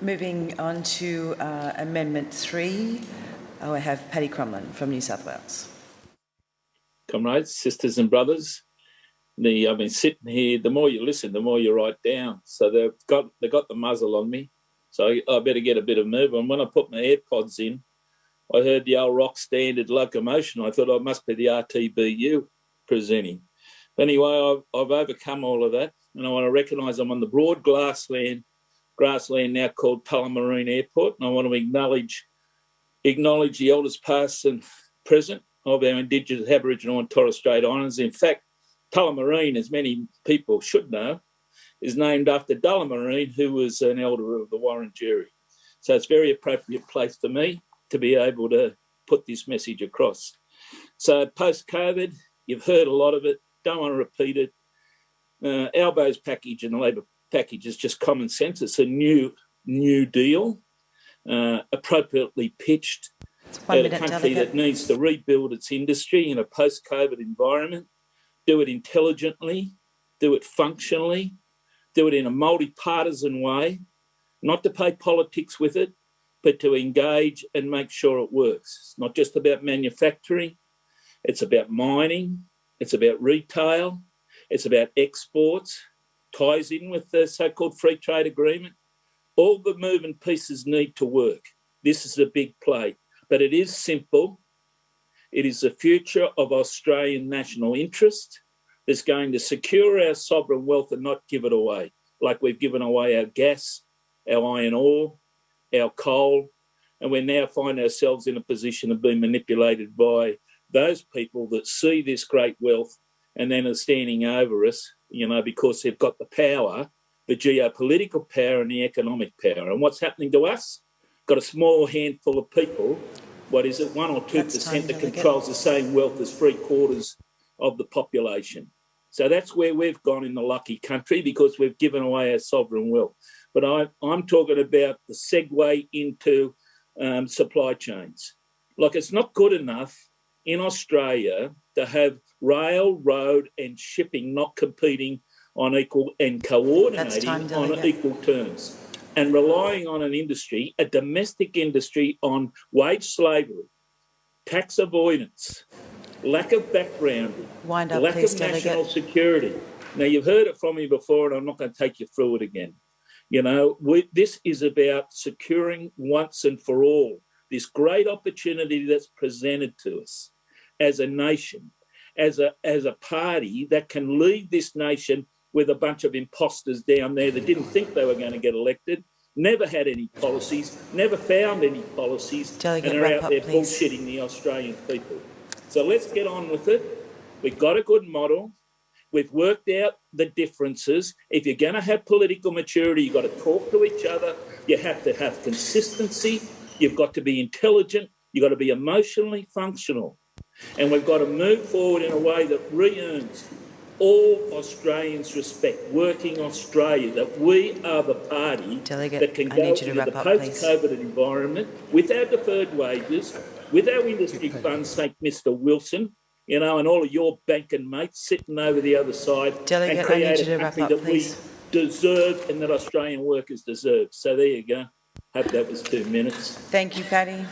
Moving on to Amendment 3, I have Paddy Crumlin from New South Wales. Comrades, sisters and brothers, I've been sitting here, the more you listen, the more you write down. So they've got the muzzle on me, so I better get a bit of movement. When I put my AirPods in, I heard the old rock standard locomotion. I thought it must be the RTBU presenting. But anyway, I've overcome all of that, and I want to recognise I'm on the broad grassland now called Tullamarine Airport, and I want to acknowledge the elders past and present of our Indigenous, Aboriginal and Torres Strait Islanders. In fact, Tullamarine, as many people should know, is named after Tullamarine, who was an elder of the Wurundjeri. So it's a very appropriate place for me to be able to put this message across. So post-COVID, you've heard a lot of it, don't want to repeat it. Albo's package and the Labor package is just common sense. It's a new deal, appropriately pitched at a country that needs to rebuild its industry in a post-COVID environment, do it intelligently, do it functionally, do it in a multi-partisan way, not to play politics with it, but to engage and make sure it works. It's not just about manufacturing, it's about mining, it's about retail, it's about exports, ties in with the so-called free trade agreement. All the moving pieces need to work. This is a big play, but it is simple. It is the future of Australian national interest that's going to secure our sovereign wealth and not give it away, like we've given away our gas, our iron ore, our coal, and we now find ourselves in a position of being manipulated by those people that see this great wealth and then are standing over us, because they've got the power, the geopolitical power and the economic power. And what's happening to us? Got a small handful of people, 1 or 2% that controls the same wealth as 3/4 of the population. So that's where we've gone in the lucky country, because we've given away our sovereign wealth. But I'm talking about the segue into supply chains. Like, it's not good enough in Australia to have rail, road and shipping not competing on equal and coordinating on equal terms, and relying on an industry, a domestic industry, on wage slavery, tax avoidance, lack of background, lack of national security. Now, you've heard it from me before, and I'm not going to take you through it again. This is about securing once and for all this great opportunity that's presented to us as a nation, as a party that can lead this nation with a bunch of imposters down there that didn't think they were going to get elected, never had any policies, never found any policies, and are out there bullshitting the Australian people. So let's get on with it. We've got a good model. We've worked out the differences. If you're going to have political maturity, you've got to talk to each other. You have to have consistency. You've got to be intelligent. You've got to be emotionally functional. And we've got to move forward in a way that re-earns all Australians' respect, working Australia, that we are the party that can go into the post-COVID environment with our deferred wages, with our industry funds, thank Mr Wilson, and all of your banking mates sitting over the other side, and create a country that we deserve and that Australian workers deserve. So there you go. Hope that was 2 minutes. Thank you, Paddy.